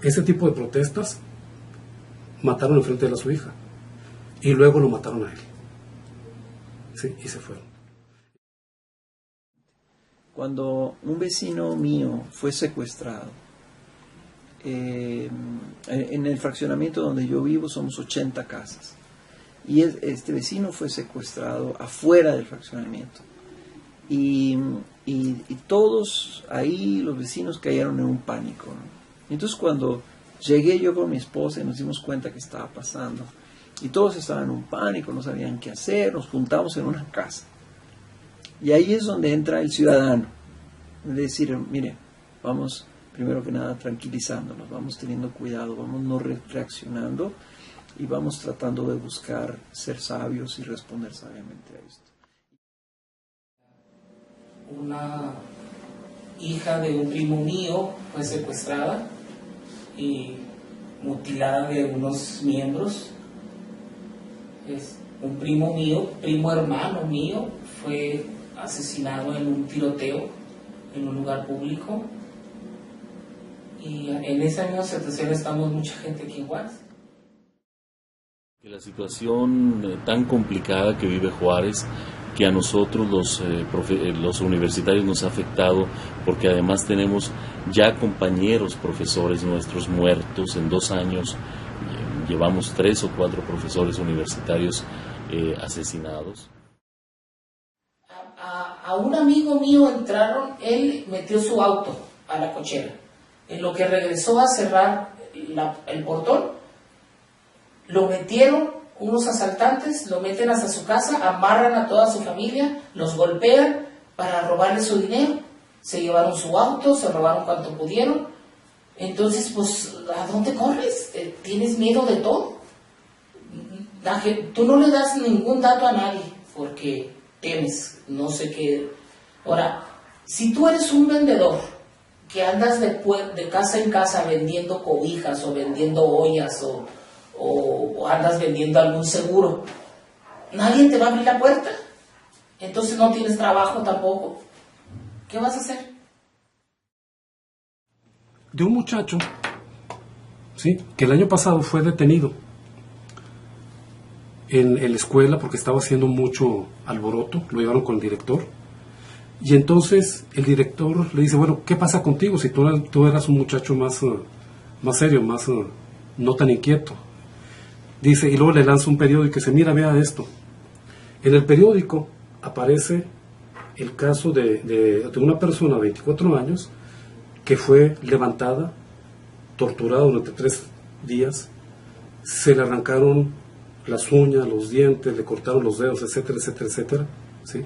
ese tipo de protestas, mataron enfrente de su hija y luego lo mataron a él. Sí, y se fueron. Cuando un vecino mío fue secuestrado, en el fraccionamiento donde yo vivo somos 80 casas, y este vecino fue secuestrado afuera del fraccionamiento, y todos ahí, los vecinos, cayeron en un pánico, ¿no? Entonces cuando llegué yo con mi esposa y nos dimos cuenta que estaba pasando, y todos estaban en un pánico, no sabían qué hacer, nos juntamos en una casa. Y ahí es donde entra el ciudadano, es decir, mire, vamos primero que nada tranquilizándonos, vamos teniendo cuidado, vamos no reaccionando y vamos tratando de buscar ser sabios y responder sabiamente a esto. Una hija de un primo mío fue secuestrada y mutilada de unos miembros. Un primo mío, primo hermano mío, fue asesinado en un tiroteo en un lugar público, y en esa misma situación estamos mucha gente aquí en Juárez. La situación tan complicada que vive Juárez, que a nosotros los universitarios nos ha afectado, porque además tenemos ya compañeros profesores nuestros muertos. En 2 años llevamos 3 o 4 profesores universitarios asesinados. A un amigo mío entraron, él metió su auto a la cochera. En lo que regresó a cerrar el portón, lo metieron unos asaltantes, lo meten hasta su casa, amarran a toda su familia, los golpean para robarle su dinero, se llevaron su auto, se robaron cuanto pudieron. Entonces, pues, ¿a dónde corres? ¿Tienes miedo de todo? Tú no le das ningún dato a nadie porque temes, no sé qué. Ahora, si tú eres un vendedor que andas de casa en casa vendiendo cobijas o vendiendo ollas o andas vendiendo algún seguro, nadie te va a abrir la puerta. Entonces no tienes trabajo tampoco. ¿Qué vas a hacer? De un muchacho, ¿sí?, que el año pasado fue detenido en la escuela porque estaba haciendo mucho alboroto. Lo llevaron con el director, y entonces el director le dice: bueno, ¿qué pasa contigo si tú eras un muchacho más serio, más no tan inquieto? Dice, y luego le lanza un periódico y dice: mira, vea esto. En el periódico aparece el caso de una persona de 24 años que fue levantada, torturada durante 3 días, se le arrancaron las uñas, los dientes, le cortaron los dedos, etcétera, etcétera, etcétera, ¿sí?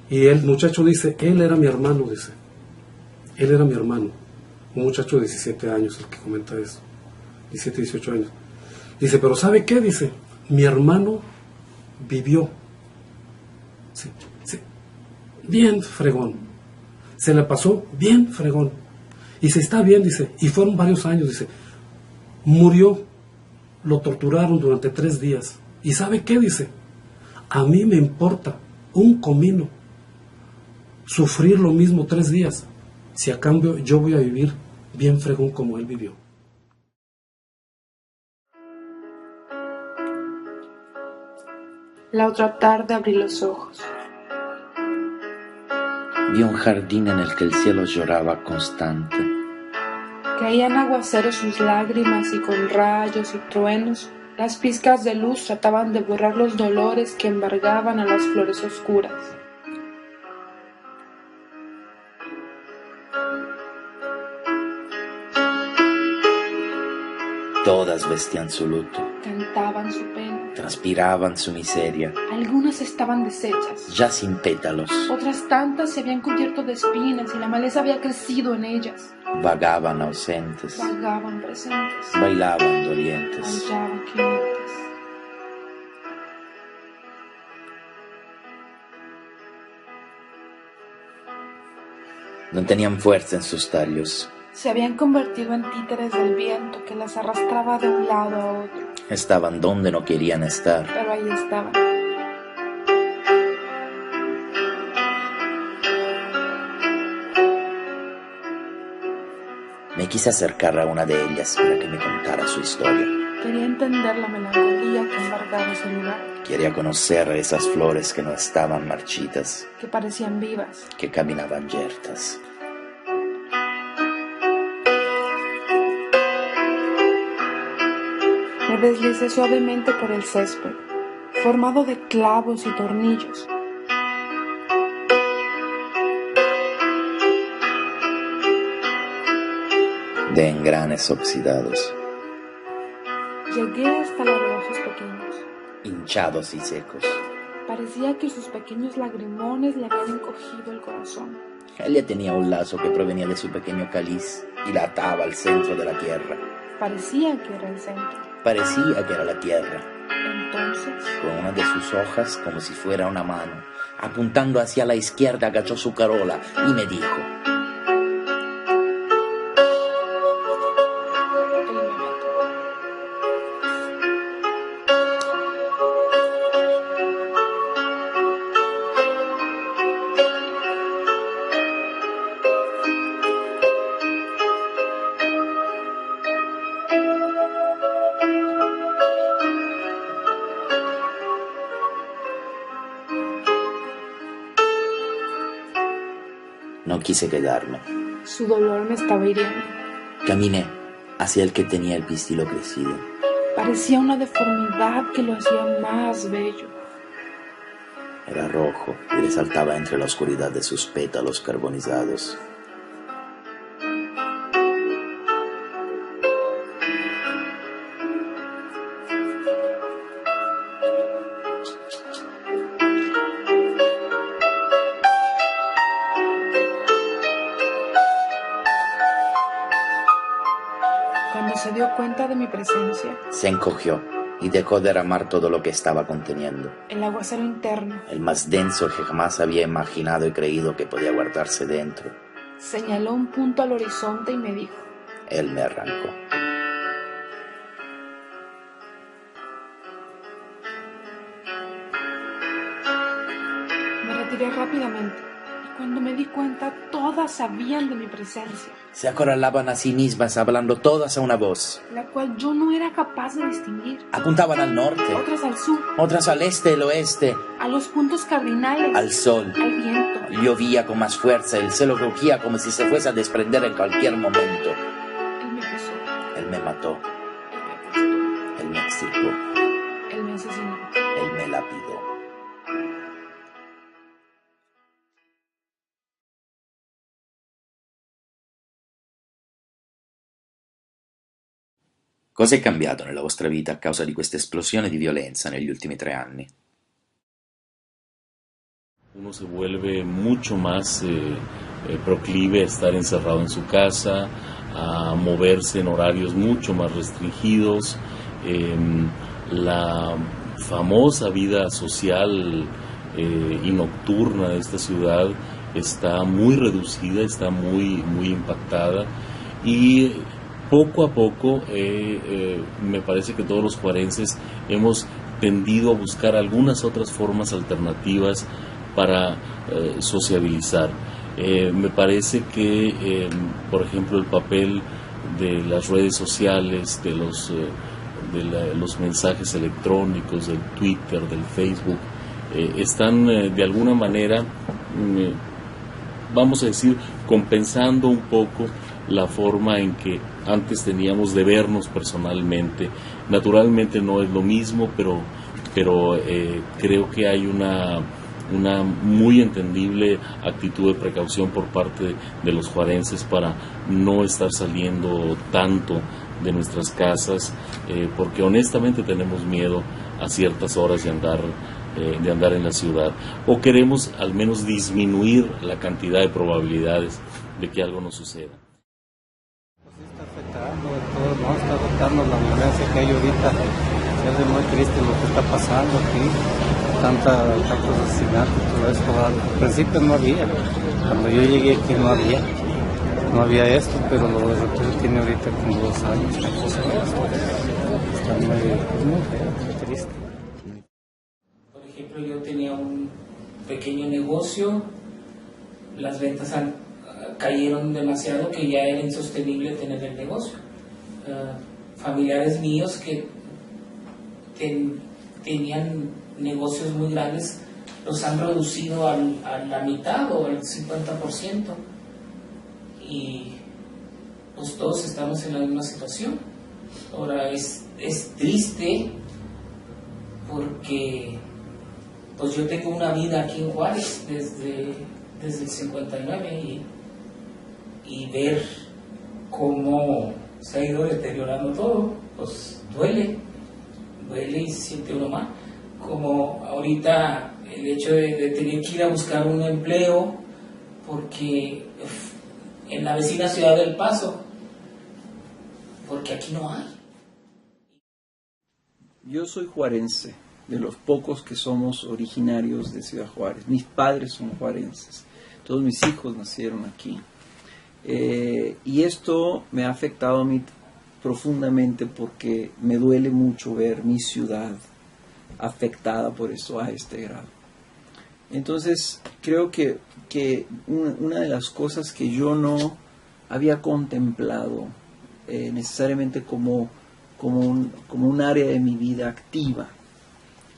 Y el muchacho dice: él era mi hermano, dice. Él era mi hermano. Un muchacho de 17 años, el que comenta eso. 17, 18 años. Dice: pero ¿sabe qué? Dice, mi hermano vivió. Sí, sí. Bien fregón. Se le pasó bien fregón. Dice: está bien, dice. Y fueron varios años, dice. Murió. Lo torturaron durante 3 días. ¿Y sabe qué? Dice: a mí me importa un comino sufrir lo mismo 3 días, si a cambio yo voy a vivir bien fregón como él vivió. La otra tarde abrí los ojos. Vi un jardín en el que el cielo lloraba constante. Caían aguaceros sus lágrimas y con rayos y truenos las pizcas de luz trataban de borrar los dolores que embargaban a las flores oscuras. Todas vestían su luto, Cantaban su pena. transpiraban su miseria, Algunas estaban deshechas. ya sin pétalos, Otras tantas se habían cubierto de espinas y la maleza había crecido en ellas. vagaban ausentes, Vagaban presentes. bailaban dolientes. Aullaban clientes. No tenían fuerza en sus tallos, Se habían convertido en títeres del viento que las arrastraba de un lado a otro. estaban donde no querían estar. Pero ahí estaban. Me quise acercar a una de ellas para que me contara su historia. Quería entender la melancolía que embargaba ese lugar, Quería conocer esas flores que no estaban marchitas, que parecían vivas. que caminaban yertas. Me deslicé suavemente por el césped, formado de clavos y tornillos. De engranes oxidados, Llegué hasta la de ojos pequeños. hinchados y secos. Parecía que sus pequeños lagrimones le habían encogido el corazón. Ella tenía un lazo que provenía de su pequeño cáliz y la ataba al centro de la tierra. Parecía que era el centro. Parecía que era la tierra, Entonces, con una de sus hojas como si fuera una mano. Apuntando hacia la izquierda, agachó su carola y me dijo: él me mató. No quise quedarme. Su dolor me estaba hiriendo. Caminé hacia el que tenía el pistilo crecido. Parecía una deformidad que lo hacía más bello. Era rojo y resaltaba entre la oscuridad de sus pétalos carbonizados. Cuando se dio cuenta de mi presencia, Se encogió y dejó derramar todo lo que estaba conteniendo. el aguacero interno El más denso que jamás había imaginado y creído que podía guardarse dentro. señaló un punto al horizonte y me dijo: Él me arrancó. Me retiré rápidamente y cuando me di cuenta todas sabían de mi presencia, Se acorralaban a sí mismas, hablando todas a una voz. la cual yo no era capaz de distinguir. Apuntaban al norte, Otras al sur, otras al este, el oeste, a los puntos cardinales, al sol. al viento. Llovía con más fuerza, el cielo rugía como si se fuese a desprender en cualquier momento. Él me pesó, Él me mató, él me aplastó, él me extirpó, él me asesinó. él me lapidó. Cosa è cambiato nella vostra vita a causa di questa esplosione di violenza negli ultimi 3 anni? Uno se vuelve mucho más proclive a estar encerrado en su casa, a moverse en horarios mucho más restringidos. La famosa vida social y nocturna de esta ciudad está muy reducida, está muy impactada, y poco a poco me parece que todos los juarenses hemos tendido a buscar algunas otras formas alternativas para sociabilizar. Me parece que, por ejemplo, el papel de las redes sociales, de los mensajes electrónicos, del Twitter, del Facebook, están de alguna manera, vamos a decir, compensando un poco la forma en que antes teníamos de vernos personalmente. Naturalmente no es lo mismo, pero creo que hay una muy entendible actitud de precaución por parte de los juarenses para no estar saliendo tanto de nuestras casas, porque honestamente tenemos miedo a ciertas horas de andar en la ciudad, o queremos al menos disminuir la cantidad de probabilidades de que algo nos suceda. Está afectando de todos modos, está afectando la violencia que hay ahorita. Se hace muy triste lo que está pasando aquí, tantos asesinatos, todo esto. Al principio no había, cuando yo llegué aquí no había esto, pero lo de repente tiene ahorita como 2 años. Está muy feo, muy triste. Por ejemplo, yo tenía un pequeño negocio, las ventas cayeron demasiado que ya era insostenible tener el negocio. Familiares míos que tenían negocios muy grandes los han reducido a la mitad o al 50%, y pues todos estamos en la misma situación. Ahora es triste porque pues yo tengo una vida aquí en Juárez desde el 59 y ver cómo se ha ido deteriorando todo, pues duele y se siente uno mal. Como ahorita el hecho de tener que ir a buscar un empleo porque en la vecina ciudad del Paso, porque aquí no hay. Yo soy juarense, de los pocos que somos originarios de Ciudad Juárez. Mis padres son juarenses, todos mis hijos nacieron aquí. Y esto me ha afectado a mí profundamente porque me duele mucho ver mi ciudad afectada por esto a este grado. Entonces creo que una de las cosas que yo no había contemplado necesariamente como un área de mi vida activa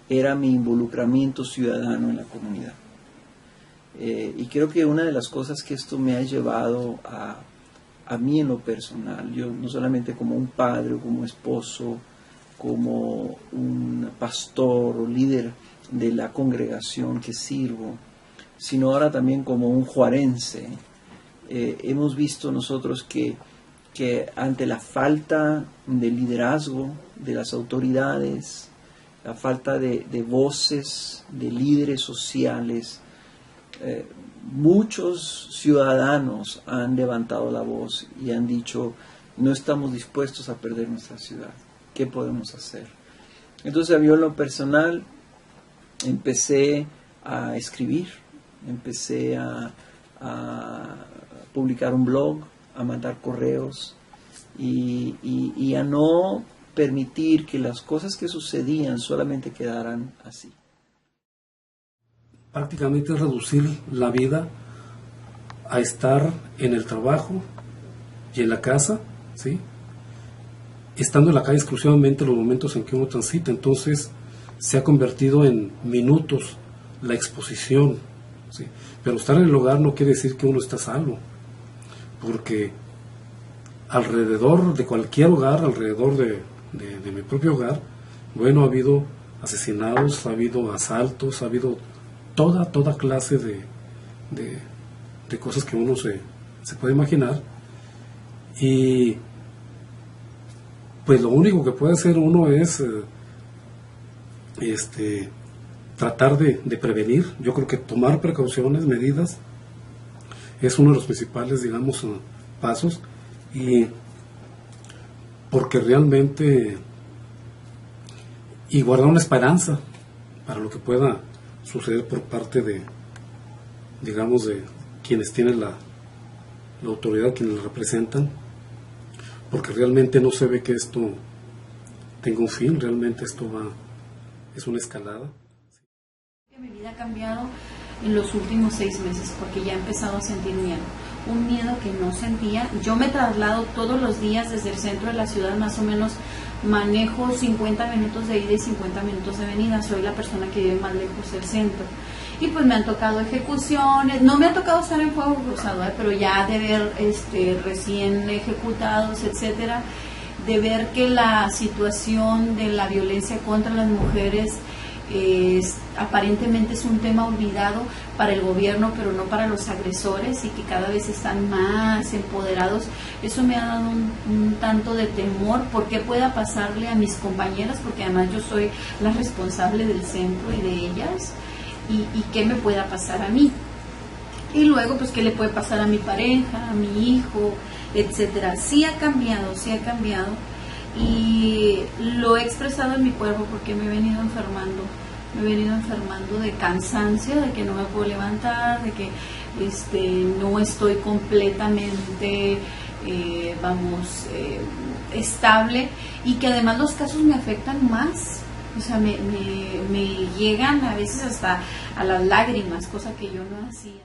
era mi involucramiento ciudadano en la comunidad. Y creo que una de las cosas que esto me ha llevado a mí en lo personal, yo no solamente como un padre o como esposo, como un pastor o líder de la congregación que sirvo, sino ahora también como un juarense, hemos visto nosotros que ante la falta de liderazgo de las autoridades, la falta de voces, de líderes sociales, muchos ciudadanos han levantado la voz y han dicho: no estamos dispuestos a perder nuestra ciudad, ¿qué podemos hacer? Entonces yo en lo personal empecé a escribir, empecé a publicar un blog, a mandar correos y a no permitir que las cosas que sucedían solamente quedaran así. Prácticamente es reducir la vida a estar en el trabajo y en la casa, ¿sí? Estando en la calle exclusivamente los momentos en que uno transita. Entonces se ha convertido en minutos la exposición, ¿sí? Pero estar en el hogar no quiere decir que uno está salvo, porque alrededor de cualquier hogar, alrededor de mi propio hogar, bueno, ha habido asesinatos, ha habido asaltos, ha habido toda clase de cosas que uno se puede imaginar. Y pues lo único que puede hacer uno es tratar de prevenir. Yo creo que tomar precauciones, medidas, es uno de los principales, digamos, pasos, y porque realmente, y guardar una esperanza para lo que pueda suceder por parte de, digamos, de quienes tienen la autoridad, quienes la representan, porque realmente no se ve que esto tenga un fin. Realmente esto es una escalada. Mi vida ha cambiado en los últimos 6 meses porque ya he empezado a sentir miedo, un miedo que no sentía. Yo me traslado todos los días desde el centro de la ciudad, más o menos manejo 50 minutos de ida y 50 minutos de venida. Soy la persona que vive más lejos del centro. Y pues me han tocado ejecuciones, no me ha tocado estar en fuego cruzado, pero ya de ver recién ejecutados, etcétera, de ver que la situación de la violencia contra las mujeres aparentemente es un tema olvidado para el gobierno, pero no para los agresores, y que cada vez están más empoderados. Eso me ha dado un tanto de temor por qué pueda pasarle a mis compañeras, porque además yo soy la responsable del centro y de ellas, y qué me pueda pasar a mí. Y luego, pues, qué le puede pasar a mi pareja, a mi hijo, etcétera. Sí ha cambiado, y lo he expresado en mi cuerpo porque me he venido enfermando de cansancio, de que no me puedo levantar, de que no estoy completamente estable, y que además los casos me afectan más. O sea, me llegan a veces hasta a las lágrimas, cosa que yo no hacía.